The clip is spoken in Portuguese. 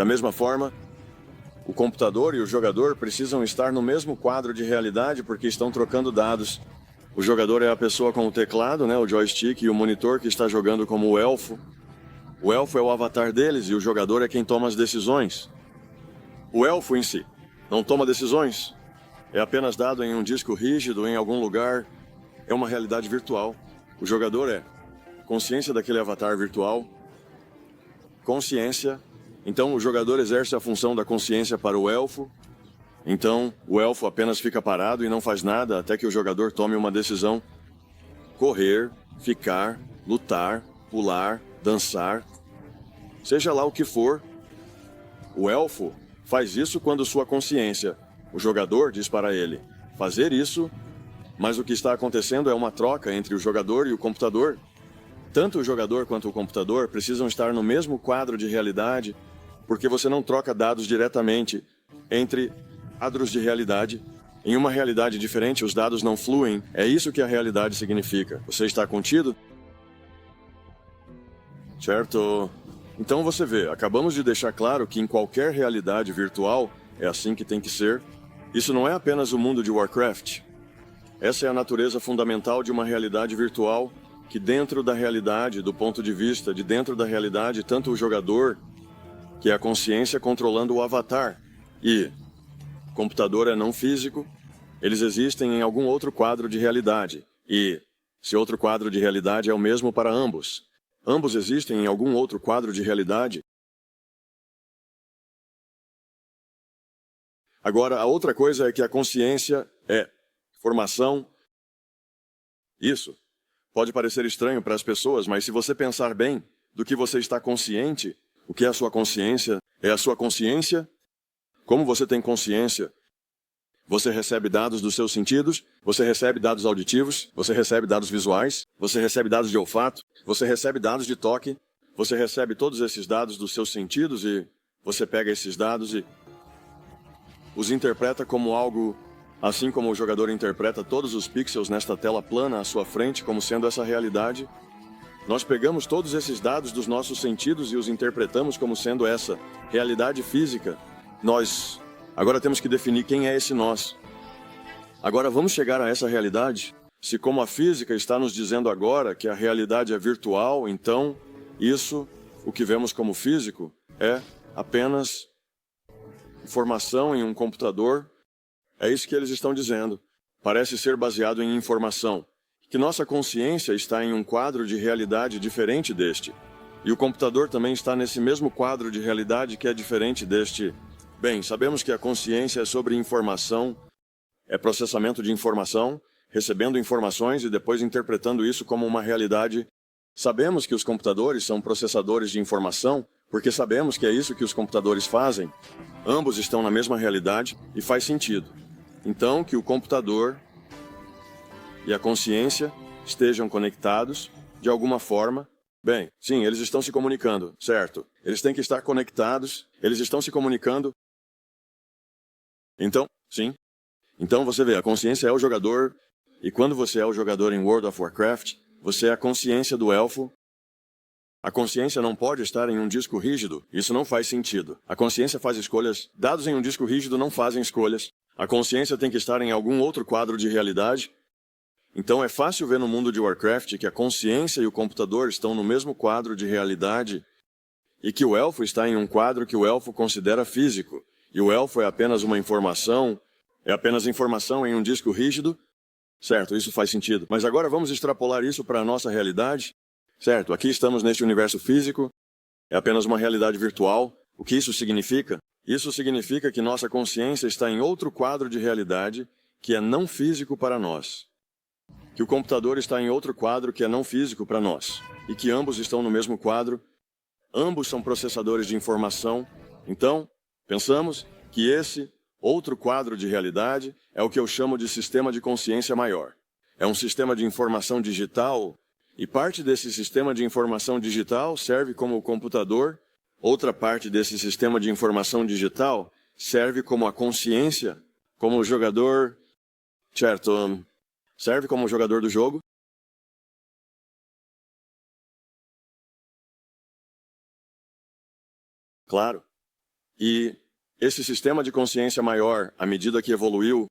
Da mesma forma, o computador e o jogador precisam estar no mesmo quadro de realidade porque estão trocando dados. O jogador é a pessoa com o teclado, o joystick, e o monitor que está jogando como o elfo. O elfo é o avatar deles e o jogador é quem toma as decisões. O elfo em si não toma decisões. É apenas dado em um disco rígido em algum lugar. É uma realidade virtual. O jogador é consciência daquele avatar virtual. Consciência. Então, o jogador exerce a função da consciência para o elfo. Então, o elfo apenas fica parado e não faz nada até que o jogador tome uma decisão. Correr, ficar, lutar, pular, dançar. Seja lá o que for, o elfo faz isso quando sua consciência, o jogador, diz para ele fazer isso, mas o que está acontecendo é uma troca entre o jogador e o computador. Tanto o jogador quanto o computador precisam estar no mesmo quadro de realidade, porque você não troca dados diretamente entre quadros de realidade. Em uma realidade diferente, os dados não fluem. É isso que a realidade significa. Você está contido? Certo? Então você vê, acabamos de deixar claro que em qualquer realidade virtual é assim que tem que ser. Isso não é apenas o mundo de Warcraft. Essa é a natureza fundamental de uma realidade virtual, que dentro da realidade, do ponto de vista de dentro da realidade, tanto o jogador, que é a consciência controlando o avatar, e o computador é não físico, eles existem em algum outro quadro de realidade, e esse outro quadro de realidade é o mesmo para ambos. Ambos existem em algum outro quadro de realidade. Agora, a outra coisa é que a consciência é formação. Isso pode parecer estranho para as pessoas, mas se você pensar bem do que você está consciente, o que é a sua consciência? É a sua consciência? Como você tem consciência? Você recebe dados dos seus sentidos, você recebe dados auditivos, você recebe dados visuais, você recebe dados de olfato, você recebe dados de toque, você recebe todos esses dados dos seus sentidos e você pega esses dados e os interpreta como algo, assim como o jogador interpreta todos os pixels nesta tela plana à sua frente como sendo essa realidade. Nós pegamos todos esses dados dos nossos sentidos e os interpretamos como sendo essa realidade física. Nós agora temos que definir quem é esse nós. Agora vamos chegar a essa realidade. Se como a física está nos dizendo agora que a realidade é virtual, então isso, o que vemos como físico, é apenas informação em um computador. É isso que eles estão dizendo. Parece ser baseado em informação. Que nossa consciência está em um quadro de realidade diferente deste. E o computador também está nesse mesmo quadro de realidade que é diferente deste. Bem, sabemos que a consciência é sobre informação, é processamento de informação, recebendo informações e depois interpretando isso como uma realidade. Sabemos que os computadores são processadores de informação, porque sabemos que é isso que os computadores fazem. Ambos estão na mesma realidade e faz sentido. Então, que o computador e a consciência estejam conectados de alguma forma. Bem, sim, eles estão se comunicando, certo? Eles têm que estar conectados, eles estão se comunicando. Então, sim. Então você vê, a consciência é o jogador, e quando você é o jogador em World of Warcraft, você é a consciência do elfo. A consciência não pode estar em um disco rígido, isso não faz sentido. A consciência faz escolhas, dados em um disco rígido não fazem escolhas. A consciência tem que estar em algum outro quadro de realidade. Então é fácil ver no mundo de Warcraft que a consciência e o computador estão no mesmo quadro de realidade e que o elfo está em um quadro que o elfo considera físico. E o elfo é apenas uma informação, é apenas informação em um disco rígido. Certo, isso faz sentido. Mas agora vamos extrapolar isso para a nossa realidade. Certo, aqui estamos neste universo físico, é apenas uma realidade virtual. O que isso significa? Isso significa que nossa consciência está em outro quadro de realidade que é não físico para nós. Que o computador está em outro quadro que é não físico para nós. E que ambos estão no mesmo quadro. Ambos são processadores de informação. Então, pensamos que esse outro quadro de realidade é o que eu chamo de sistema de consciência maior. É um sistema de informação digital, e parte desse sistema de informação digital serve como o computador, outra parte desse sistema de informação digital serve como a consciência, como o jogador, certo? Serve como o jogador do jogo. Claro. E esse sistema de consciência maior, à medida que evoluiu,